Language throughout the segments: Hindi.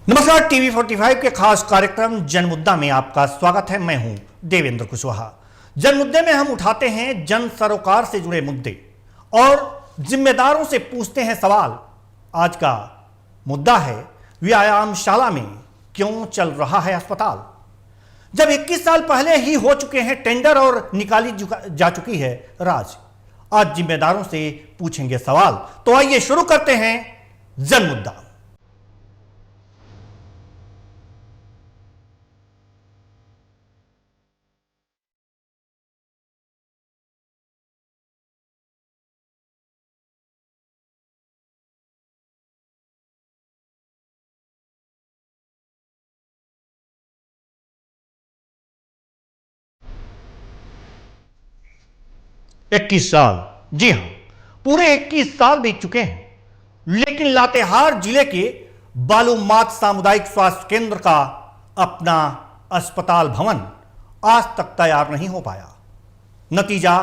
नमस्कार, टीवी 45 के खास कार्यक्रम जनमुद्दा में आपका स्वागत है। मैं हूं देवेंद्र कुशवाहा। जनमुद्दे में हम उठाते हैं जन सरोकार से जुड़े मुद्दे और जिम्मेदारों से पूछते हैं सवाल। आज का मुद्दा है व्यायामशाला में क्यों चल रहा है अस्पताल। जब 21 साल पहले ही हो चुके हैं टेंडर और निकाली जा चुकी है राज, आज जिम्मेदारों से पूछेंगे सवाल। तो आइए शुरू करते हैं जनमुद्दा। 21 साल, जी हां, पूरे 21 साल बीत चुके हैं, लेकिन लातेहार जिले के बालूमाथ सामुदायिक स्वास्थ्य केंद्र का अपना अस्पताल भवन आज तक तैयार नहीं हो पाया। नतीजा,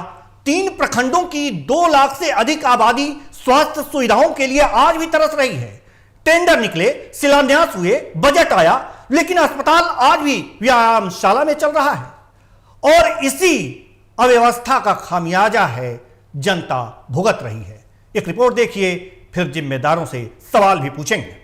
3 प्रखंडों की 2 लाख से अधिक आबादी स्वास्थ्य सुविधाओं के लिए आज भी तरस रही है। टेंडर निकले, शिलान्यास हुए, बजट आया, लेकिन अस्पताल आज भी व्यायामशाला में चल रहा है और इसी अव्यवस्था का खामियाजा है जनता भुगत रही है। एक रिपोर्ट देखिए, फिर जिम्मेदारों से सवाल भी पूछेंगे।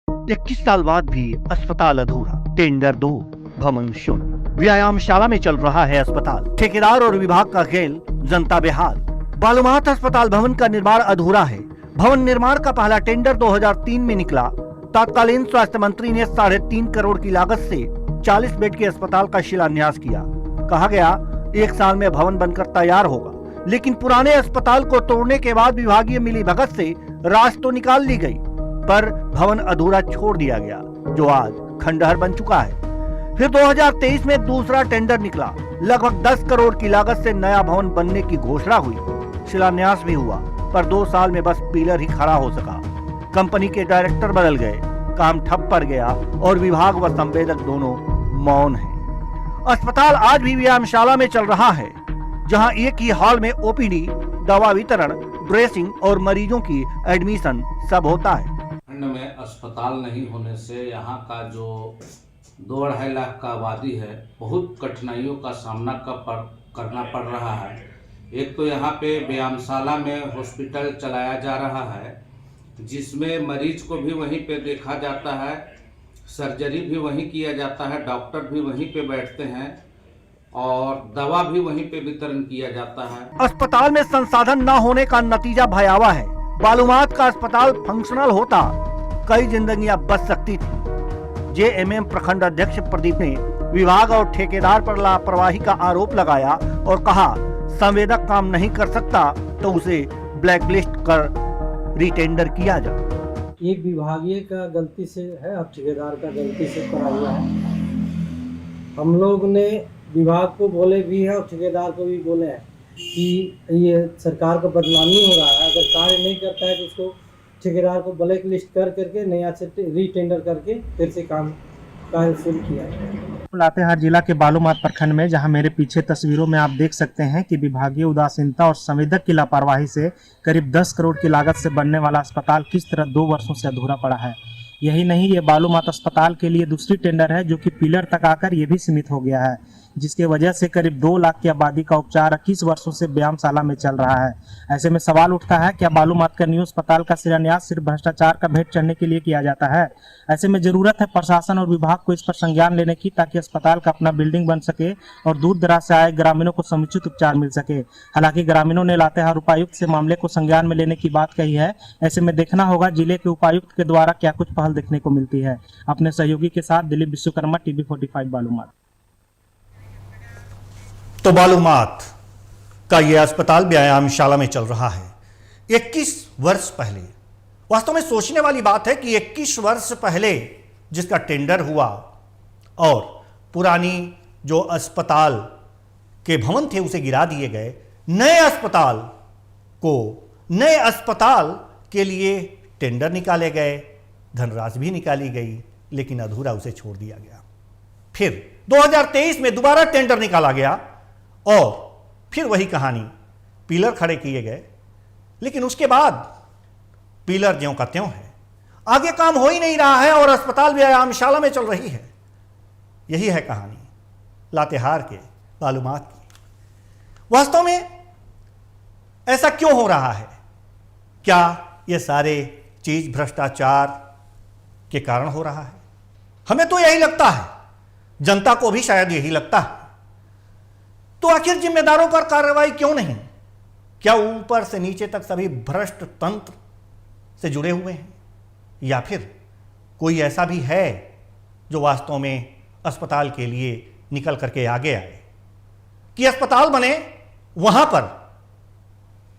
इक्कीस साल बाद भी अस्पताल अधूरा, टेंडर 2, भवन शून्य, व्यायामशाला में चल रहा है अस्पताल। ठेकेदार और विभाग का खेल, जनता बेहाल। बालूमाथ अस्पताल भवन का निर्माण अधूरा है। भवन निर्माण का पहला टेंडर 2003 में निकला। तत्कालीन स्वास्थ्य मंत्री ने 3.5 करोड़ की लागत से 40 बेड के अस्पताल का शिलान्यास किया। कहा गया 1 साल में भवन बनकर तैयार होगा, लेकिन पुराने अस्पताल को तोड़ने के बाद विभागीय मिलीभगत से राशि तो निकाल ली गई, पर भवन अधूरा छोड़ दिया गया, जो आज खंडहर बन चुका है। फिर 2023 में दूसरा टेंडर निकला। लगभग 10 करोड़ की लागत से नया भवन बनने की घोषणा हुई, शिलान्यास भी हुआ, पर 2 साल में बस पिलर ही खड़ा हो सका। कंपनी के डायरेक्टर बदल गए, काम ठप पड़ गया और विभाग व संवेदक दोनों मौन हैं। अस्पताल आज भी व्यायामशाला में चल रहा है, जहां एक ही हॉल में ओपीडी, दवा वितरण, ड्रेसिंग और मरीजों की एडमिशन सब होता है। में अस्पताल नहीं होने से यहाँ का जो 2-2.5 लाख का आबादी है, बहुत कठिनाइयों का सामना करना पड़ रहा है। एक तो यहाँ पे व्यायामशाला में हॉस्पिटल चलाया जा रहा है, जिसमें मरीज को भी वहीं पे देखा जाता है, सर्जरी भी वहीं किया जाता है, डॉक्टर भी वहीं पे बैठते हैं और दवा भी वहीं पे वितरण किया जाता है। अस्पताल में संसाधन न होने का नतीजा भयावह है। बालूमाथ का अस्पताल फंक्शनल होता, कई जिंदगियां बच सकती थी। जेएमएम प्रखंड अध्यक्ष प्रदीप ने विभाग और ठेकेदार पर लापरवाही का आरोप लगाया और कहा संवेदक काम नहीं कर सकता तो उसे ब्लैकलिस्ट कर रिटेंडर किया जाए। एक विभागीय का गलती से है और ठेकेदार का गलती से करा हुआ है। हम लोग ने विभाग को बोले भी है और ठेकेदार को भी बोले हैं कि ये सरकार का बदनामी हो रहा है। अगर कार्य नहीं करता है तो उसको ठेकेदार को ब्लैक लिस्ट करके नया से रीटेंडर करके फिर से कार्य शुरू किया। लातेहार जिला के बालूमाथ प्रखंड में, जहां मेरे पीछे तस्वीरों में आप देख सकते हैं कि विभागीय उदासीनता और संवेदक की लापरवाही से करीब 10 करोड़ की लागत से बनने वाला अस्पताल किस तरह 2 वर्षों से अधूरा पड़ा है। यही नहीं, ये बालूमाथ अस्पताल के लिए दूसरी टेंडर है, जो कि पिलर तक आकर ये भी सीमित हो गया है, जिसके वजह से करीब 2 लाख की आबादी का उपचार 21 वर्षों से व्यायामशाला में चल रहा है। ऐसे में सवाल उठता है, क्या बालूमाथ का न्यू अस्पताल का शिलान्यास सिर्फ भ्रष्टाचार का भेंट चढ़ने के लिए किया जाता है? ऐसे में जरूरत है प्रशासन और विभाग को इस पर संज्ञान लेने की, ताकि अस्पताल का अपना बिल्डिंग बन सके और दूर दराज से आए ग्रामीणों को समुचित उपचार मिल सके। हालांकि ग्रामीणों ने लातेहार उपायुक्त से मामले को संज्ञान में लेने की बात कही है। ऐसे में देखना होगा जिले के उपायुक्त के द्वारा क्या कुछ पहल देखने को मिलती है। अपने सहयोगी के साथ दिलीप विश्वकर्मा, टीवी 45 बालूमाथ। तो बालूमाथ का यह अस्पताल व्यायामशाला में चल रहा है 21 वर्ष पहले। वास्तव में सोचने वाली बात है कि 21 वर्ष पहले जिसका टेंडर हुआ और पुरानी जो अस्पताल के भवन थे उसे गिरा दिए गए। नए अस्पताल के लिए टेंडर निकाले गए, धनराशि भी निकाली गई, लेकिन अधूरा उसे छोड़ दिया गया। फिर 2023 में दोबारा टेंडर निकाला गया और फिर वही कहानी, पिलर खड़े किए गए, लेकिन उसके बाद पिलर ज्यों का त्यों है, आगे काम हो ही नहीं रहा है और अस्पताल व्यायामशाला में चल रही है। यही है कहानी लातेहार के बालूमाथ की। वास्तव में ऐसा क्यों हो रहा है? क्या ये सारे चीज भ्रष्टाचार के कारण हो रहा है? हमें तो यही लगता है, जनता को भी शायद यही लगता है। तो आखिर जिम्मेदारों पर कार्रवाई क्यों नहीं? क्या ऊपर से नीचे तक सभी भ्रष्ट तंत्र से जुड़े हुए हैं, या फिर कोई ऐसा भी है जो वास्तव में अस्पताल के लिए निकल करके आगे आए कि अस्पताल बने, वहां पर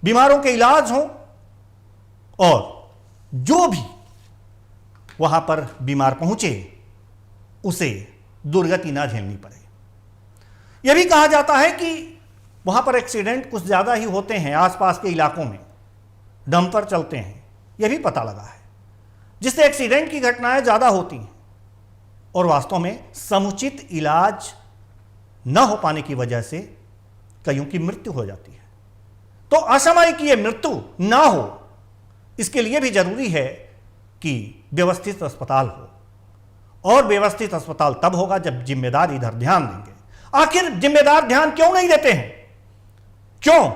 बीमारों के इलाज हो और जो भी वहां पर बीमार पहुंचे उसे दुर्गति ना झेलनी पड़े। यह भी कहा जाता है कि वहां पर एक्सीडेंट कुछ ज्यादा ही होते हैं, आसपास के इलाकों में डंपर चलते हैं, यह भी पता लगा है, जिससे एक्सीडेंट की घटनाएं ज्यादा होती हैं और वास्तव में समुचित इलाज न हो पाने की वजह से कईयों की मृत्यु हो जाती है। तो असामयिक ये मृत्यु ना हो, इसके लिए भी जरूरी है कि व्यवस्थित अस्पताल हो, और व्यवस्थित अस्पताल तब होगा जब जिम्मेदार इधर ध्यान देंगे। आखिर जिम्मेदार ध्यान क्यों नहीं देते हैं? क्यों?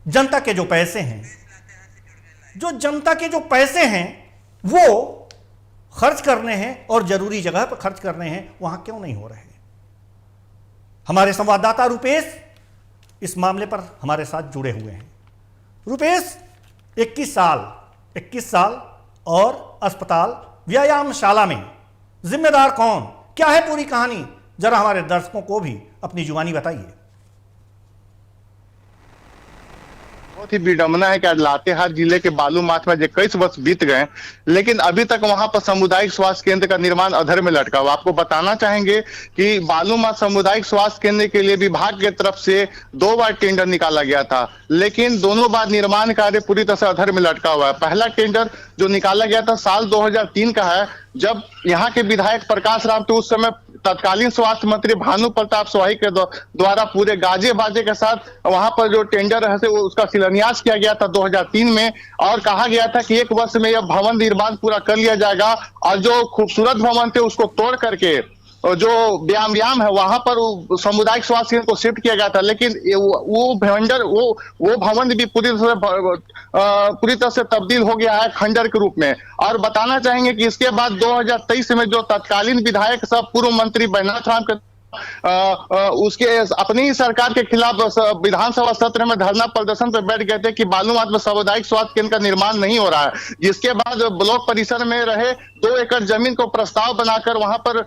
जनता के जो पैसे हैं, वो खर्च करने हैं और जरूरी जगह पर खर्च करने हैं, वहां क्यों नहीं हो रहे? हमारे संवाददाता रुपेश इस मामले पर हमारे साथ जुड़े हुए हैं। रुपेश, 21 साल और अस्पताल व्यायामशाला में जिम्मेदार कौन? क्या है पूरी कहानी? जरा हमारे दर्शकों को भी अपनी जुबानी बताइए। बहुत ही विडंबना है कि आज लातेहार जिले के बालूमाथ में 21 वर्ष बीत गए, लेकिन अभी तक वहां पर सामुदायिक स्वास्थ्य केंद्र का निर्माण अधर में लटका हुआ। आपको बताना चाहेंगे कि बालूमाथ सामुदायिक स्वास्थ्य केंद्र के लिए विभाग की तरफ से 2 बार टेंडर निकाला गया था, लेकिन दोनों बार निर्माण कार्य पूरी तरह से अधर में लटका हुआ है। पहला टेंडर जो निकाला गया था साल 2003 का है, जब यहाँ के विधायक प्रकाश राव थे, उस समय तत्कालीन स्वास्थ्य मंत्री भानु प्रताप शाही के द्वारा पूरे गाजे बाजे के साथ वहां पर जो टेंडर है उसका शिलान्यास किया गया था 2003 में, और कहा गया था कि 1 वर्ष में यह भवन निर्माण पूरा कर लिया जाएगा, और जो खूबसूरत भवन थे उसको तोड़ करके जो व्यायाम है वहां पर सामुदायिक स्वास्थ्य केंद्र को शिफ्ट किया गया था। लेकिन वो भवन भी पूरी तरह से तब्दील हो गया है खंडर के रूप में। और बताना चाहेंगे कि इसके बाद 2023 में जो तत्कालीन विधायक सब पूर्व मंत्री बैजनाथ राम के उसके अपनी ही सरकार के खिलाफ विधानसभा सत्र में धरना प्रदर्शन पर बैठ गए थे कि बालूमाथ में सामुदायिक स्वास्थ्य केंद्र का निर्माण नहीं हो रहा है, जिसके बाद ब्लॉक परिसर में रहे 2 एकड़ जमीन को प्रस्ताव बनाकर वहां पर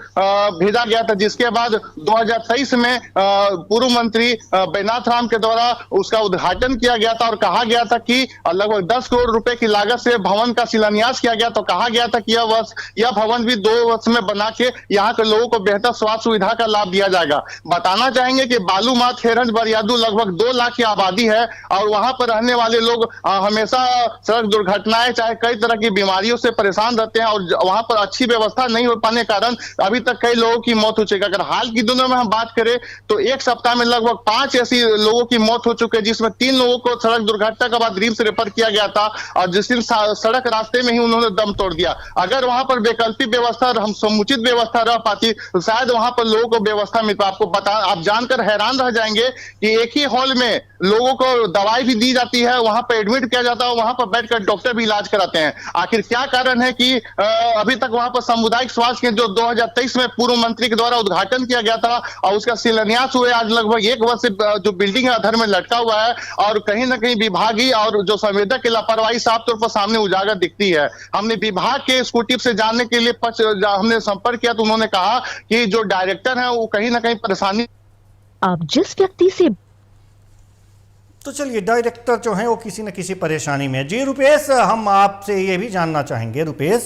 भेजा गया था, जिसके बाद 2023 में पूर्व मंत्री बैजनाथ राम के द्वारा उसका उद्घाटन किया गया था और कहा गया था कि लगभग 10 करोड़ रुपए की लागत से भवन का शिलान्यास किया गया। तो कहा गया था कि यह भवन भी 2 वर्ष में बना के यहाँ के लोगों को बेहतर स्वास्थ्य सुविधा का लाभ दिया जाएगा। बताना चाहेंगे कि बालूमाथ हेरंज बरियादू लगभग 2 लाख की आबादी है, और वहां पर रहने वाले लोग हमेशा सड़क दुर्घटनाएं चाहे कई तरह की बीमारियों से परेशान रहते हैं, और वहां पर अच्छी व्यवस्था नहीं हो पाने के कारण अभी तक कई लोगों की मौत हो चुकी है। अगर हाल की दिनों में हम बात करें तो 1 सप्ताह में लगभग 5 ऐसी लोगों की मौत हो चुकी है, जिसमें 3 लोगों को सड़क दुर्घटना के बाद रिम्स रेफर किया गया था, और जिस दिन सड़क रास्ते में ही उन्होंने दम तोड़ दिया। अगर वहां पर वैकल्पिक व्यवस्था, हम समुचित व्यवस्था रह पाती तो शायद वहां पर लोगों को व्यवस्था मिल। आप जानकर हैरान रह जाएंगे कि एक ही हॉल में लोगों को दवाई भी दी जाती है, वहां पर एडमिट किया जाता है, वहां पर बैठकर डॉक्टर भी इलाज कराते हैं। आखिर क्या कारण है कि अभी तक वहां पर सामुदायिक स्वास्थ्य केंद्र जो 2023 में पूर्व मंत्री के द्वारा उद्घाटन किया गया था और उसका शिलान्यास हुए आज लगभग 1 वर्ष से जो बिल्डिंग है अधर में लटका हुआ है, और कहीं ना कहीं विभागीय और जो संवेदक की लापरवाही साफ तौर पर सामने उजागर दिखती है। हमने विभाग के इसको टिप से जानने के लिए हमने संपर्क किया तो उन्होंने कहा कि जो डायरेक्टर है वो कहीं ना कहीं परेशानी। आप जिस व्यक्ति से तो चलिए, डायरेक्टर जो है वो किसी न किसी परेशानी में। जी रुपेश, हम आपसे ये भी जानना चाहेंगे रुपेश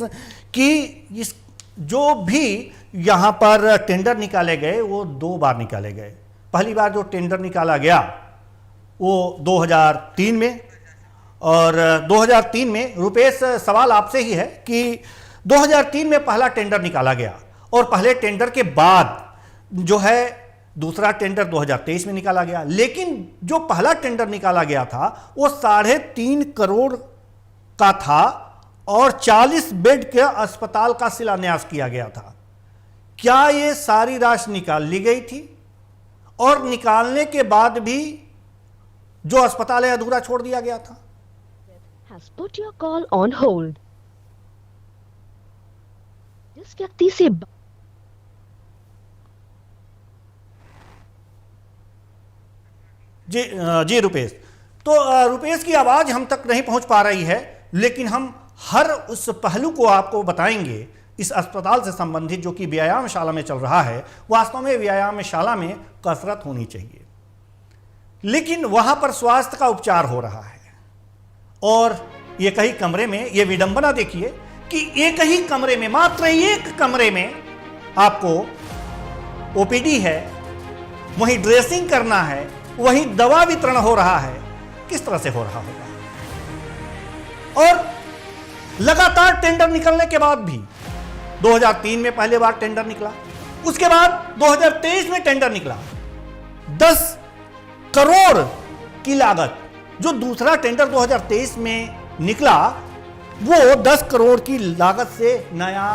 कि इस जो भी यहाँ पर टेंडर निकाले गए वो 2 बार निकाले गए, पहली बार जो टेंडर निकाला गया वो 2003 में, और 2003 में रुपेश सवाल आपसे ही है कि 2003 में पहला टेंडर निकाला गया और पहले टेंडर के बाद जो है दूसरा टेंडर 2023 में निकाला गया, लेकिन जो पहला टेंडर निकाला गया था वो 3.5 करोड़ का था और 40 बेड के अस्पताल का शिलान्यास किया गया था। क्या ये सारी राशि निकाल ली गई थी और निकालने के बाद भी जो अस्पताल है अधूरा छोड़ दिया गया था? has put your call on hold. जिस व्यक्ति से जी रुपेश, तो रुपेश की आवाज हम तक नहीं पहुंच पा रही है, लेकिन हम हर उस पहलू को आपको बताएंगे इस अस्पताल से संबंधित जो कि व्यायामशाला में चल रहा है। वास्तव में व्यायामशाला में कसरत होनी चाहिए, लेकिन वहां पर स्वास्थ्य का उपचार हो रहा है और ये कई कमरे में, ये विडंबना देखिए कि एक ही कमरे में, मात्र एक कमरे में आपको ओपीडी है, वहीं ड्रेसिंग करना है, वहीं दवा वितरण हो रहा है। किस तरह से हो रहा होगा? और लगातार टेंडर निकलने के बाद भी 2003 में पहले बार टेंडर निकला, उसके बाद 2023 में टेंडर निकला 10 करोड़ की लागत। जो दूसरा टेंडर 2023 में निकला वो 10 करोड़ की लागत से नया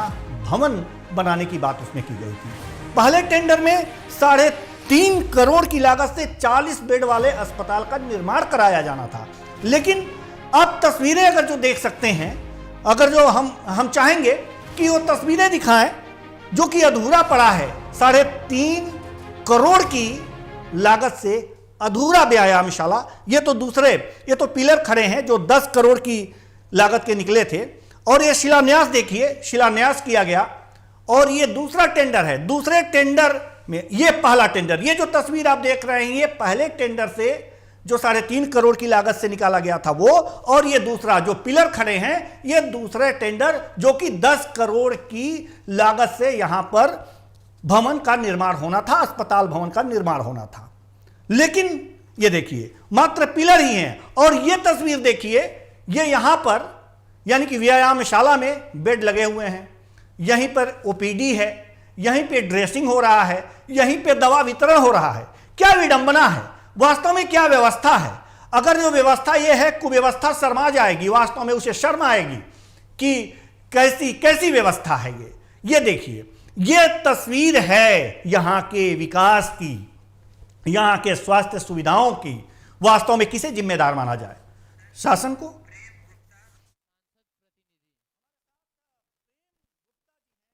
भवन बनाने की बात उसमें की गई थी। पहले टेंडर में 3.5 करोड़ की लागत से 40 बेड वाले अस्पताल का निर्माण कराया जाना था। लेकिन आप तस्वीरें अगर जो देख सकते हैं, अगर जो हम चाहेंगे कि वो तस्वीरें दिखाएं जो कि अधूरा पड़ा है, 3.5 करोड़ की लागत से अधूरा व्यायामशाला। ये तो पिलर खड़े हैं जो 10 करोड़ की लागत के निकले थे, और ये शिलान्यास देखिए, शिलान्यास किया गया। और ये दूसरा टेंडर है, दूसरे टेंडर में ये पहला टेंडर, ये जो तस्वीर आप देख रहे हैं ये पहले टेंडर से जो 3.5 करोड़ की लागत से निकाला गया था वो, और ये दूसरा जो पिलर खड़े हैं ये दूसरे टेंडर जो कि 10 करोड़ की लागत से यहां पर भवन का निर्माण होना था, अस्पताल भवन का निर्माण होना था। लेकिन ये देखिए मात्र पिलर ही हैं। और ये तस्वीर देखिए, ये यहां पर यानी कि व्यायामशाला में बेड लगे हुए हैं, यहीं पर ओपीडी है, यहीं पे ड्रेसिंग हो रहा है, यहीं पे दवा वितरण हो रहा है। क्या विडंबना है, वास्तव में क्या व्यवस्था है? अगर जो व्यवस्था ये है, कुव्यवस्था शर्मा जाएगी, वास्तव में उसे शर्म आएगी कि कैसी व्यवस्था है ये देखिए, ये तस्वीर है यहां के विकास की, यहां के स्वास्थ्य सुविधाओं की। वास्तव में किसे जिम्मेदार माना जाए? शासन को?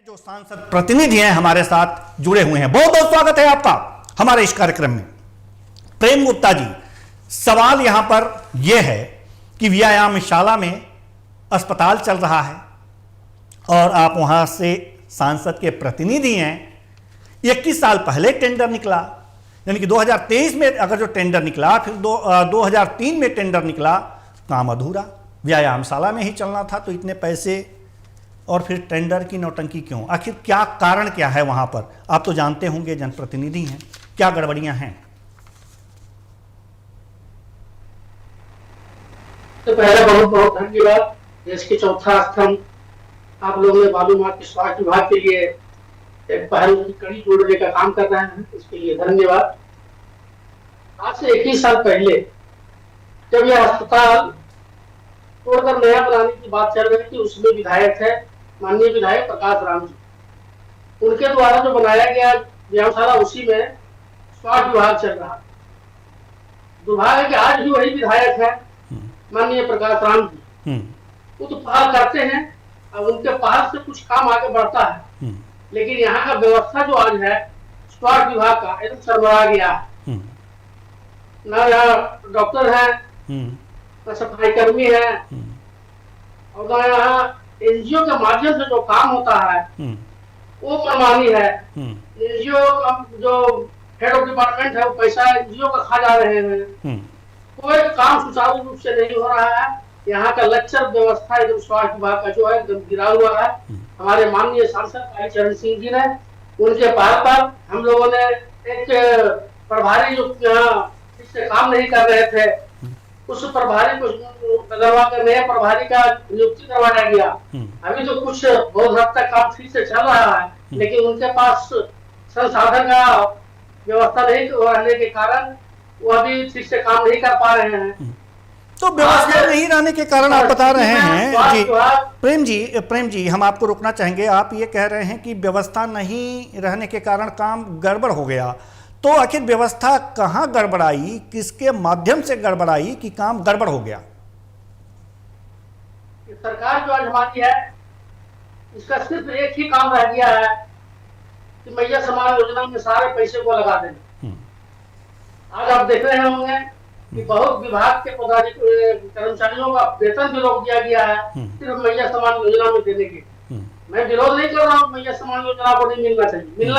जो सांसद प्रतिनिधि हैं हमारे साथ जुड़े हुए हैं, बहुत बहुत स्वागत है आपका हमारे इस कार्यक्रम में। प्रेम गुप्ता जी, सवाल यहां पर यह है कि व्यायामशाला में अस्पताल चल रहा है और आप वहां से सांसद के प्रतिनिधि हैं। 21 साल पहले टेंडर निकला, यानी कि 2023 में अगर जो टेंडर निकला, फिर 2003 में टेंडर निकला, काम अधूरा, व्यायामशाला में ही चलना था, तो इतने पैसे और फिर टेंडर की नौटंकी क्यों? आखिर क्या कारण क्या है वहां पर? आप तो जानते होंगे, जनप्रतिनिधि हैं, क्या गड़बड़ियां हैं? तो पहले बहुत बहुत धन्यवाद। देश के चौथा स्तंभ आप लोगों ने मालूमात के स्वास्थ्य विभाग के लिए एक पहल की कड़ी जोड़ने का काम कर रहे हैं, इसके लिए धन्यवाद। आज से 21 साल पहले जब यह अस्पताल तोड़कर नया बनाने की बात चल रही थी, उसमें विधायक है माननीय विधायक प्रकाश राम जी, उनके द्वारा जो बनाया गया व्यायामशाला, उसी में स्वास्थ्य विभाग चल रहा। दुर्भाग्य है कि आज भी वही विधायक है माननीय प्रकाश राम जी, वो तो पहल करते हैं और उनके पहल से कुछ काम आगे बढ़ता है, लेकिन यहाँ का व्यवस्था जो आज है स्वास्थ्य विभाग का एकदम सरबरा गया है। न यहाँ डॉक्टर है, न सफाई कर्मी है, और न यहाँ एनजीओ के माध्यम से जो काम होता है वो मनमानी है। एनजीओ का जो हेड ऑफ डिपार्टमेंट है वो पैसा एनजीओ का खा जा रहे हैं, कोई काम सुचारू रूप से नहीं हो रहा है। यहाँ का लेक्चर व्यवस्था एकदम स्वास्थ्य विभाग का जो है एकदम गिरा हुआ है। हमारे माननीय सांसद कालीचरण सिंह जी ने, उनके पहल पर हम लोगों ने एक प्रभारी जो ठीक से काम नहीं कर रहे थे, उस प्रभारी को बदलवा कर नया प्रभारी का नियुक्ति करवाया गया। अभी तो कुछ बहुत हद तक काम ठीक से चल रहा है, लेकिन उनके पास संसाधन का व्यवस्था नहीं रहने के कारण वो अभी ठीक से काम नहीं कर पा रहे हैं। तो व्यवस्था नहीं रहने के कारण आप बता रहे हैं जी प्रेम जी हम आपको रोकना चाहेंगे। आप ये कह रहे हैं कि व्यवस्था नहीं रहने के कारण काम गड़बड़ हो गया, तो आखिर व्यवस्था कहाँ गड़बड़ाई, किसके माध्यम से गड़बड़ाई कि काम गड़बड़ हो गया? सरकार जो आज हमारी है, इसका सिर्फ एक ही काम रह गया है कि मैया समाज योजना में सारे पैसे को लगा दें। आज आप देख रहे होंगे कि बहुत विभाग के कर्मचारियों का वेतन भी रोक दिया गया है सिर्फ मैया समाज योजना में देने के। मैं विरोध नहीं कर रहा हूँ, मैया समाज योजना को नहीं मिलना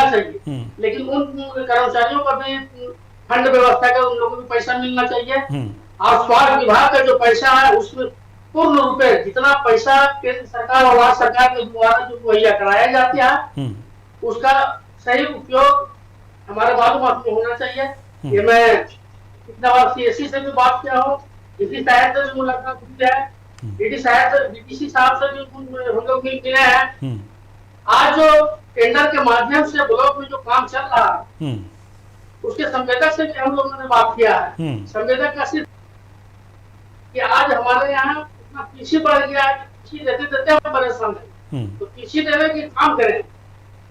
चाहिए, लेकिन उन कर्मचारियों का भी फंड व्यवस्था कर उन लोगों को पैसा मिलना चाहिए। और स्वास्थ्य विभाग का जो पैसा है उसमें पूर्ण रूप से जितना पैसा केंद्र सरकार और राज्य सरकार के द्वारा जो मुहैया कराया जाता है उसका सही उपयोग हमारे मालूमात में होना चाहिए। ये मैं इतना बार सीएससी से भी बात किया हूँ, डीसी साहब से भी मुलाकात हुई है, डीसी साहब से भी हम लोग मिले हैं। आज जो टेंडर के माध्यम से ब्लॉक में जो काम चल रहा है उसके संवेदक से भी हम लोगों ने बात किया है। संवेदक का सिर्फ कि आज हमारे यहाँ इतना कृषि बढ़ गया है, कृषि देते देते हम परेशान है, तो कृषि देने की काम करें,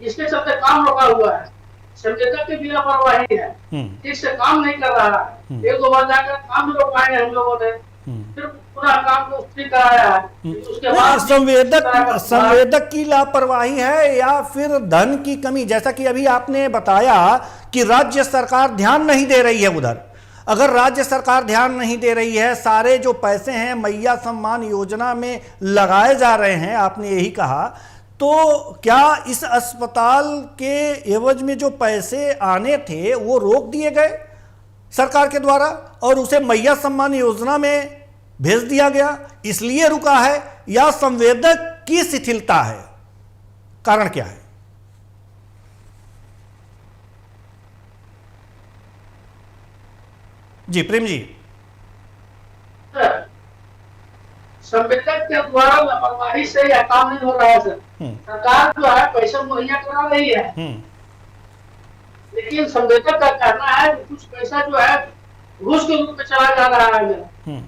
जिसके चलते काम रोका हुआ है। संवेदक की भी लापरवाही है, ठीक से काम नहीं कर रहा है। एक दो बार जाकर काम भी रोकवाए हम लोगों ने, फिर पूरा काम को ठीक कराया है। उसके बाद संवेदक की लापरवाही है या फिर धन की कमी? जैसा कि अभी आपने बताया कि राज्य सरकार ध्यान नहीं दे रही है उधर। अगर राज्य सरकार ध्यान नहीं दे रही है, सारे जो पैसे हैं मैया सम्मान योजना में लगाए जा रहे हैं, आपने यही कहा, तो क्या इस अस्पताल के एवज में जो पैसे आने थे वो रोक दिए गए सरकार के द्वारा और उसे मैया सम्मान योजना में भेज दिया गया, इसलिए रुका है, या संवेदक की शिथिलता है? कारण क्या है? जी प्रेम जी। संवेदक के द्वारा लापरवाही से यह काम नहीं हो रहा है सर। सरकार जो है पैसा मुहैया करा रही है, लेकिन संवेदक का कहना है कि कुछ पैसा जो है घूस के रूप में चला जा रहा है मेरा,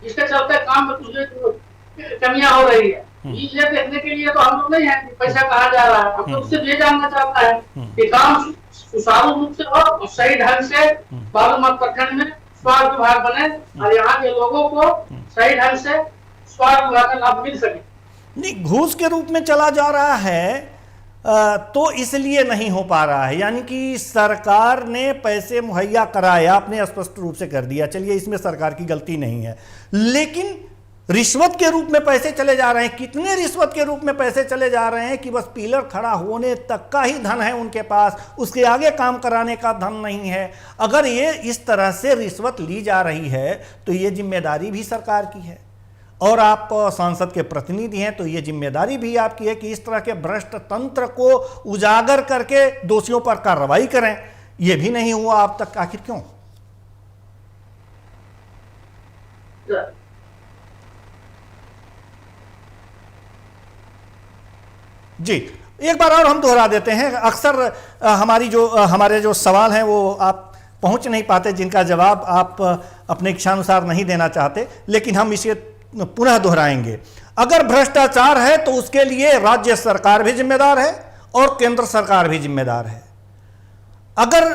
जिसके चलते काम में कुछ कमियां हो रही है। ये देखने के लिए तो हम लोग नहीं है कि पैसा कहाँ जा रहा है, हम लोग उससे ये जानना चाहता है कि काम सुचारू रूप से और सही ढंग से बालूमाथ प्रखंड में स्वास्थ्य विभाग बने और यहाँ के लोगों को सही ढंग से स्वास्थ्य विभाग का लाभ मिल सके। नहीं, घूस के रूप में चला जा रहा है तो इसलिए नहीं हो पा रहा है, यानी कि सरकार ने पैसे मुहैया कराया, आपने स्पष्ट रूप से कर दिया, चलिए इसमें सरकार की गलती नहीं है, लेकिन रिश्वत के रूप में पैसे चले जा रहे हैं। कितने रिश्वत के रूप में पैसे चले जा रहे हैं कि बस पिलर खड़ा होने तक का ही धन है उनके पास, उसके आगे काम कराने का धन नहीं है। अगर ये इस तरह से रिश्वत ली जा रही है तो ये जिम्मेदारी भी सरकार की है, और आप सांसद के प्रतिनिधि हैं तो ये जिम्मेदारी भी आपकी है कि इस तरह के भ्रष्ट तंत्र को उजागर करके दोषियों पर कार्रवाई करें। ये भी नहीं हुआ अब तक, आखिर क्यों? जी एक बार और हम दोहरा देते हैं। अक्सर हमारे जो सवाल हैं वो आप पहुंच नहीं पाते, जिनका जवाब आप अपने इच्छानुसार नहीं देना चाहते, लेकिन हम इसे पुनः दोहराएंगे। अगर भ्रष्टाचार है तो उसके लिए राज्य सरकार भी जिम्मेदार है और केंद्र सरकार भी जिम्मेदार है। अगर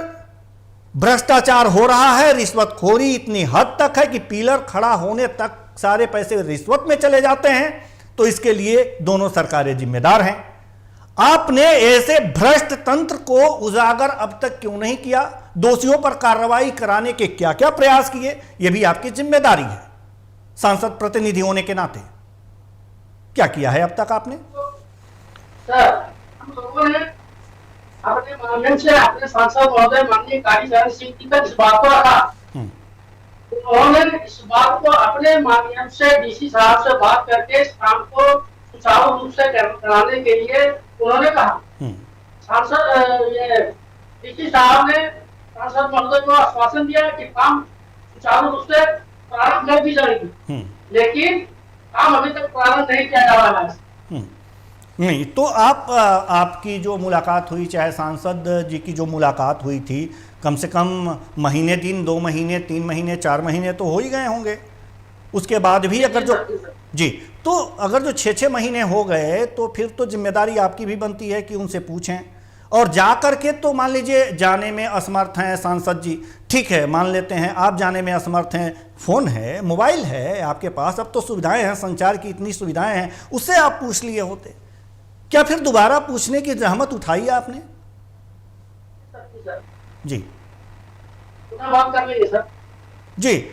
भ्रष्टाचार हो रहा है, रिश्वतखोरी इतनी हद तक है कि पिलर खड़ा होने तक सारे पैसे रिश्वत में चले जाते हैं, तो इसके लिए दोनों सरकारें जिम्मेदार हैं। आपने ऐसे भ्रष्ट तंत्र को उजागर अब तक क्यों नहीं किया? दोषियों पर कार्रवाई कराने के क्या क्या प्रयास किए? यह भी आपकी जिम्मेदारी है सांसद प्रतिनिधि होने के नाते। क्या किया है अब तक आपने? सर, हम लोगों ने अपने माध्यम से अपने सांसद महोदय माननीय कालीचरण सिंह जी तक इस बात को रखा। उन्होंने इस बात को अपने माध्यम से डीसी साहब से बात करके इस काम को सुचारू रूप से कराने के लिए उन्होंने कहा। सांसद डीसी साहब ने सांसद महोदय को आश्वासन दिया कि काम सुचारू रूप से प्रारंभ कर दी जाएगी, लेकिन काम अभी तक प्रारंभ नहीं किया जा रहा है। नहीं तो आपकी जो मुलाकात हुई, चाहे सांसद जी की जो मुलाकात हुई थी, कम से कम महीने दिन, 2 महीने, 3 महीने, 4 महीने तो हो ही गए होंगे। उसके बाद भी अगर जो जी तो अगर जो 6-6 महीने हो गए तो फिर तो जिम्मेदारी आपकी भी बनती है कि उनसे पूछें। और जा करके तो मान लीजिए जाने में असमर्थ हैं सांसद जी, ठीक है मान लेते हैं आप जाने में असमर्थ हैं, फ़ोन है, मोबाइल है आपके पास, अब तो सुविधाएं हैं, संचार की इतनी सुविधाएं हैं, उससे आप पूछ लिए होते। क्या फिर दोबारा पूछने की जहमत उठाई आपने? जी बात कर लेंगे सर। जी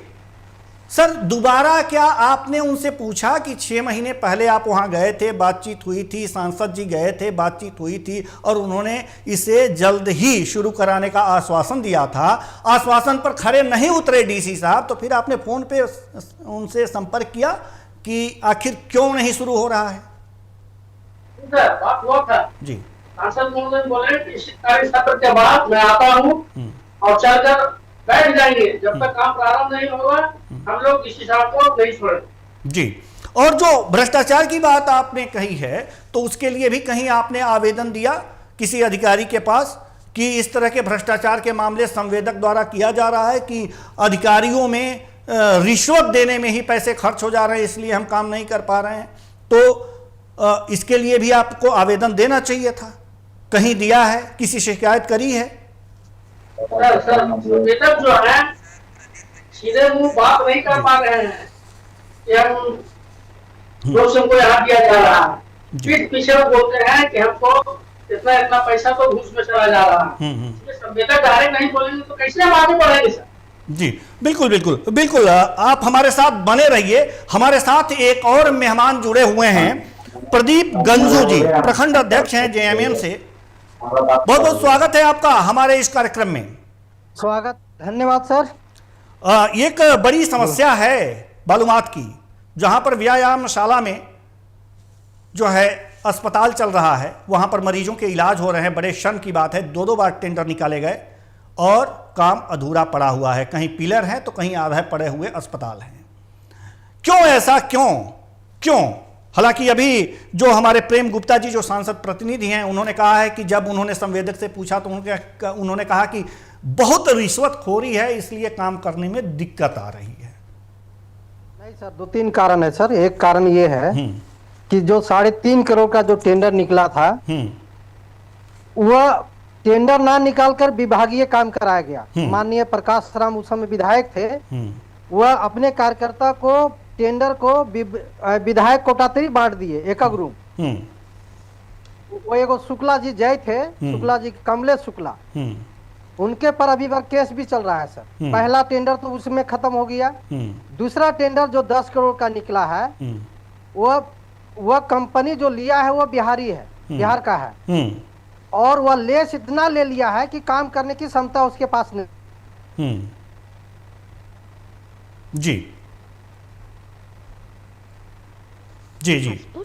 सर, दोबारा क्या आपने उनसे पूछा कि 6 महीने पहले आप वहां गए थे, बातचीत हुई थी, सांसद जी गए थे, बातचीत हुई थी और उन्होंने इसे जल्द ही शुरू कराने का आश्वासन दिया था, आश्वासन पर खरे नहीं उतरे डीसी साहब, तो फिर आपने फोन पे उनसे संपर्क किया कि आखिर क्यों नहीं शुरू हो रहा है? सर बात हुआ था जी, सांसद महोदय बोले कि शीतकालीन सत्र के बाद मैं आता हूँ और चलकर बैठ जाएंगे, जब तक काम प्रारंभ नहीं होगा हम लोग इस हिसाब को नहीं छोड़ेंगे। जी। और जो भ्रष्टाचार की बात आपने कही है तो उसके लिए भी कहीं आपने आवेदन दिया किसी अधिकारी के पास कि इस तरह के भ्रष्टाचार के मामले संवेदक द्वारा किया जा रहा है कि अधिकारियों में रिश्वत देने में ही पैसे खर्च हो जा रहे हैं, इसलिए हम काम नहीं कर पा रहे हैं, तो इसके लिए भी आपको आवेदन देना चाहिए था, कहीं दिया है, किसी शिकायत करी है? सर संवेदक जो है सीधे मुंह बात नहीं कर पा रहे हैं कि हम लोग को यहाँ दिया जा रहा है, पीठ पीछे बोलते हैं कि हमको इतना इतना पैसा तो घूस में चला जा रहा है। संवेदक डायरेक्ट नहीं बोलेंगे तो कैसे हम आगे बढ़ेंगे सर? जी बिल्कुल बिल्कुल बिल्कुल, आप हमारे साथ बने रहिए। हमारे साथ एक और मेहमान जुड़े हुए हैं, प्रदीप गंजू जी, प्रखंड अध्यक्ष हैं जेएमएम से। बहुत बहुत स्वागत है आपका हमारे इस कार्यक्रम में। स्वागत, धन्यवाद सर। एक बड़ी समस्या है बालूमाथ की, जहां पर व्यायामशाला में जो है अस्पताल चल रहा है, वहां पर मरीजों के इलाज हो रहे हैं। बड़े शर्म की बात है, 2-2 बार टेंडर निकाले गए और काम अधूरा पड़ा हुआ है, कहीं पिलर है तो कहीं आधे पड़े हुए अस्पताल हैं। क्यों ऐसा, क्यों? हालांकि अभी जो हमारे प्रेम गुप्ता जी जो सांसद प्रतिनिधि हैं, उन्होंने कहा है कि जब उन्होंने संवेदक से पूछा तो उन्होंने कहा कि बहुत रिश्वतखोरी है, इसलिए काम करने में दिक्कत आ रही है। नहीं सर, 2-3 कारण है सर। एक कारण ये है कि जो 3.5 करोड़ का जो टेंडर निकला था वह टेंडर ना निकालकर विभागीय काम कराया गया। माननीय प्रकाश राम उस समय विधायक थे, वह अपने कार्यकर्ता को टेंडर को विधायक कोटातरी बांट दिए, एकक रूम। वो एगो शुक्ला जी जय थे, शुक्ला जी कमलेश शुक्ला, उनके पर अभी वह केस भी चल रहा है सर। पहला टेंडर तो उसमें खत्म हो गया, दूसरा टेंडर जो 10 करोड़ का निकला है वह कंपनी जो लिया है वह बिहारी है, बिहार का है, और वह लेस इतना ले लिया है कि काम करने की क्षमता उसके पास नहीं। जी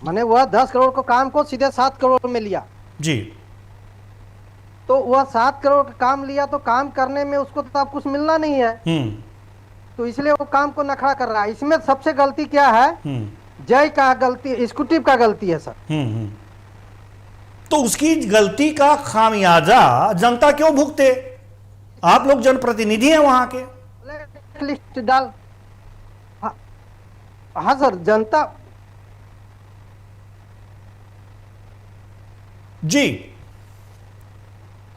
माने वह 10 करोड़ को काम को सीधे 7 करोड़ में लिया जी। तो वह 7 करोड़ का काम लिया तो काम करने में उसको तो अब कुछ मिलना नहीं है, तो इसलिए वो काम को नखरा कर रहा है। इसमें सबसे गलती क्या है? जय का गलती, एग्जीक्यूटिव का गलती है सर। तो उसकी गलती का खामियाजा जनता क्यों भुगते? आप लोग जनप्रतिनिधि हैं वहां के। लिस्ट डाल, हाँ सर, जनता। जी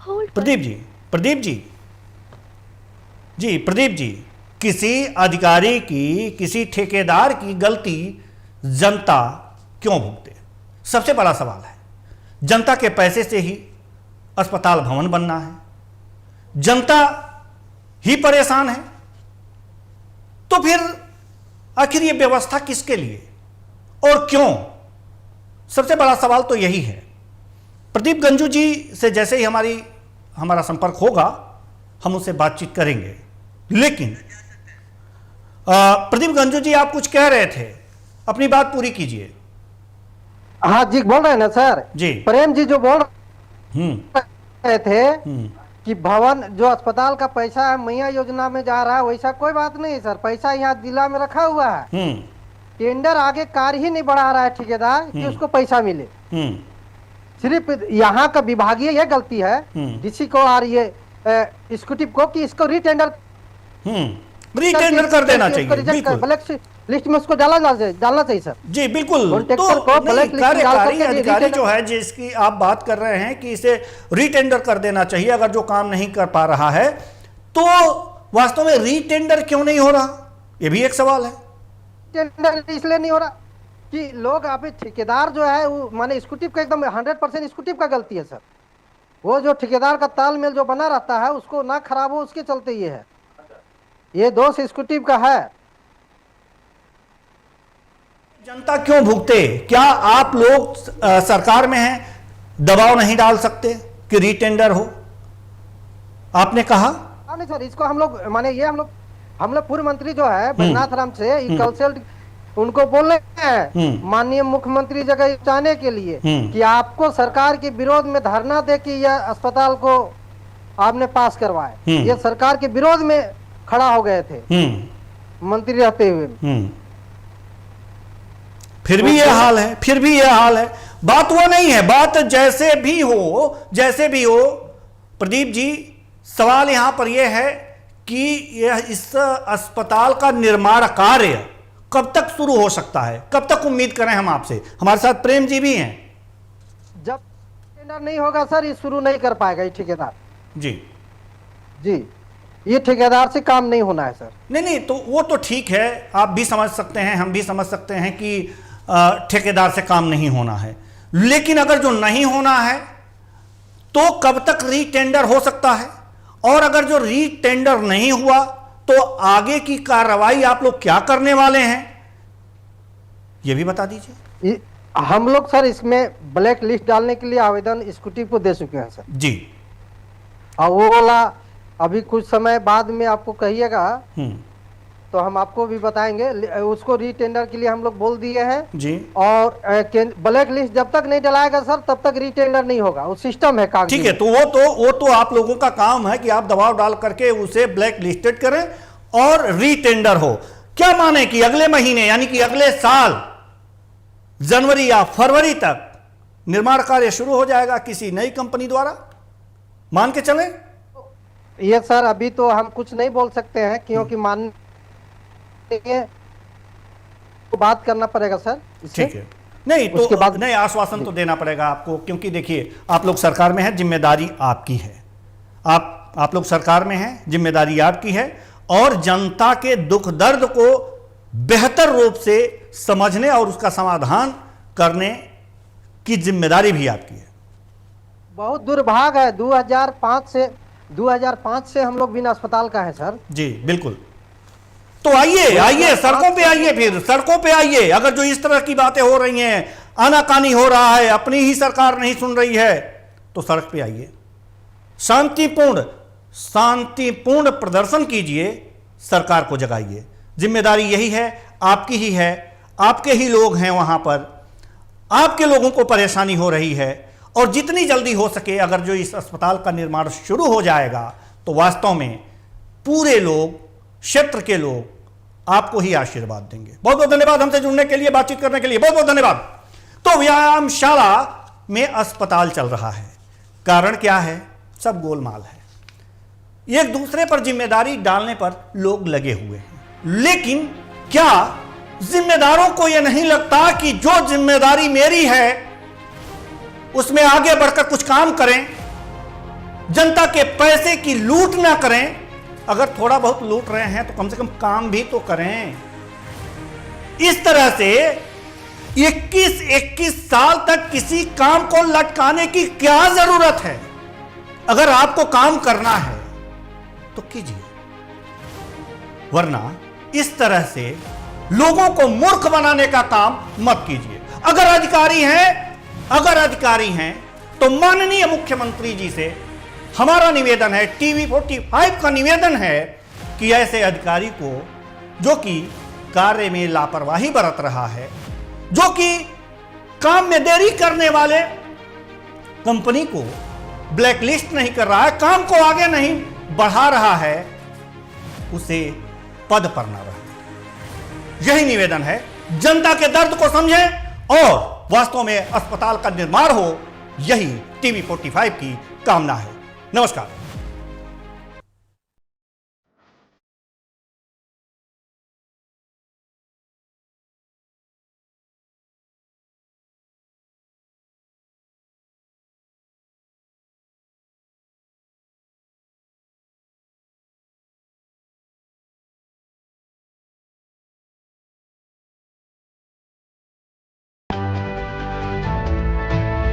Hold प्रदीप जी, किसी अधिकारी की, किसी ठेकेदार की गलती जनता क्यों भुगते? सबसे बड़ा सवाल है। जनता के पैसे से ही अस्पताल भवन बनना है, जनता ही परेशान है, तो फिर आखिर ये व्यवस्था किसके लिए और क्यों? सबसे बड़ा सवाल तो यही है। प्रदीप गंजू जी से जैसे ही हमारा संपर्क होगा हम उससे बातचीत करेंगे, लेकिन प्रदीप गंजू जी आप कुछ कह रहे थे, अपनी बात पूरी कीजिए। हाँ जी, बोल रहे हैं ना सर। जी प्रेम जी जो बोल रहे थे कि भवन जो अस्पताल का पैसा है मैया योजना में जा रहा है, वैसा कोई बात नहीं है सर। पैसा यहाँ जिला में रखा हुआ है, टेंडर आगे कार्य ही नहीं बढ़ा रहा है ठेकेदार कि उसको पैसा मिले। सिर्फ यहाँ का विभागीय यह गलती है डीसी को और ये एग्जीक्यूटिव को कि इसको रीटेंडर कर देना चाहिए, बिल्कुल। ब्लैक लिस्ट में उसको डालना चाहिए सर। जी बिल्कुल। कॉन्ट्रैक्टर को ब्लैक लिस्ट में डाल कार्यकारी करके अधिकारी जो है जिसकी आप बात कर रहे हैं कि इसे रीटेंडर कर देना चाहिए अगर जो काम नहीं कर पा रहा है, तो वास्तव में रीटेंडर क्यों नहीं हो रहा, ये भी एक सवाल है। टेंडर इसलिए नहीं हो रहा कि लोग अभी ठेकेदार जो है वो माने एग्जीक्यूटिव का एकदम 100% एग्जीक्यूटिव का गलती है सर। वो जो ठेकेदार का तालमेल जो बना रहता है उसको ना खराब हो, उसके चलते ये है, ये दोष एग्जीक्यूटिव का है। जनता क्यों भुगते? क्या आप लोग सरकार में हैं, दबाव नहीं डाल सकते कि रीटेंडर हो? आपने कहा नहीं सर, इसको हम लोग माने ये हम लोग पूर्व मंत्री जो है बैजनाथ राम से कंसल्ट उनको बोल रहे हैं माननीय मुख्यमंत्री जगह चाहने के लिए कि आपको सरकार के विरोध में धरना दे कि यह अस्पताल को आपने पास करवाए। ये सरकार के विरोध में खड़ा हो गए थे मंत्री रहते हुए। फिर भी यह हाल है, फिर भी यह हाल है। बात वो नहीं है, बात जैसे भी हो प्रदीप जी, सवाल यहां पर यह है कि यह इस अस्पताल का निर्माण कार्य कब तक शुरू हो सकता है, कब तक उम्मीद करें हम आपसे? हमारे साथ प्रेम जी भी हैं। जब टेंडर नहीं होगा सर ये शुरू नहीं कर पाएगा ये ठेकेदार। जी ये ठेकेदार से काम नहीं होना है सर। नहीं, तो वो तो ठीक है, आप भी समझ सकते हैं, हम भी समझ सकते हैं कि ठेकेदार से काम नहीं होना है, लेकिन अगर जो नहीं होना है तो कब तक रीटेंडर हो सकता है? और अगर जो रीटेंडर नहीं हुआ तो आगे की कार्रवाई आप लोग क्या करने वाले हैं, यह भी बता दीजिए। हम लोग सर इसमें ब्लैक लिस्ट डालने के लिए आवेदन एग्जीक्यूटिव को दे चुके हैं सर जी, और वो वाला अभी कुछ समय बाद में आपको कहिएगा तो हम आपको भी बताएंगे। उसको रीटेंडर के लिए हम लोग बोल दिए हैं जी। और ब्लैक लिस्ट जब तक नहीं डलाएगा सर तब तक रीटेंडर नहीं होगा, वो सिस्टम है कागजी। ठीक है, तो वो तो आप लोगों का काम है कि आप दबाव डाल करके उसे ब्लैक लिस्टेड करें और रीटेंडर हो। क्या माने कि अगले महीने यानी कि अगले साल जनवरी या फरवरी तक निर्माण कार्य शुरू हो जाएगा किसी नई कंपनी द्वारा, मान के चलें? ये सर अभी तो हम कुछ नहीं बोल सकते हैं क्योंकि मान तो बात करना पड़ेगा सर। ठीक है, नहीं तो उसके बाद नहीं, आश्वासन तो देना पड़ेगा आपको, क्योंकि देखिए आप लोग सरकार में हैं, जिम्मेदारी आपकी है। आप लोग सरकार में हैं, जिम्मेदारी आपकी है और जनता के दुख दर्द को बेहतर रूप से समझने और उसका समाधान करने की जिम्मेदारी भी आपकी है। बहुत दुर्भाग्य है 2005 से हम लोग बिना अस्पताल का है सर। जी बिल्कुल। तो आइए सड़कों पे आइए, फिर सड़कों पे आइए। अगर जो इस तरह की बातें हो रही हैं, आनाकानी हो रहा है, अपनी ही सरकार नहीं सुन रही है, तो सड़क पे आइए, शांतिपूर्ण प्रदर्शन कीजिए, सरकार को जगाइए। जिम्मेदारी यही है, आपकी ही है, आपके ही लोग हैं वहां पर, आपके लोगों को परेशानी हो रही है और जितनी जल्दी हो सके अगर जो इस अस्पताल का निर्माण शुरू हो जाएगा तो वास्तव में पूरे लोग, क्षेत्र के लोग आपको ही आशीर्वाद देंगे। बहुत बहुत धन्यवाद हमसे जुड़ने के लिए, बातचीत करने के लिए, बहुत बहुत धन्यवाद। तो व्यायामशाला में अस्पताल चल रहा है, कारण क्या है? सब गोलमाल है, एक दूसरे पर जिम्मेदारी डालने पर लोग लगे हुए हैं, लेकिन क्या जिम्मेदारों को यह नहीं लगता कि जो जिम्मेदारी मेरी है उसमें आगे बढ़कर कुछ काम करें, जनता के पैसे की लूट ना करें? अगर थोड़ा बहुत लूट रहे हैं तो कम से कम काम भी तो करें। इस तरह से 21 साल तक किसी काम को लटकाने की क्या जरूरत है? अगर आपको काम करना है तो कीजिए, वरना इस तरह से लोगों को मूर्ख बनाने का काम मत कीजिए। अगर अधिकारी हैं तो माननीय मुख्यमंत्री जी से हमारा निवेदन है, टीवी 45 का निवेदन है कि ऐसे अधिकारी को जो कि कार्य में लापरवाही बरत रहा है, जो कि काम में देरी करने वाले कंपनी को ब्लैकलिस्ट नहीं कर रहा है, काम को आगे नहीं बढ़ा रहा है, उसे पद पर न रहे। यही निवेदन है, जनता के दर्द को समझें और वास्तव में अस्पताल का निर्माण हो, यही टीवी 45 की कामना है। नमस्कार।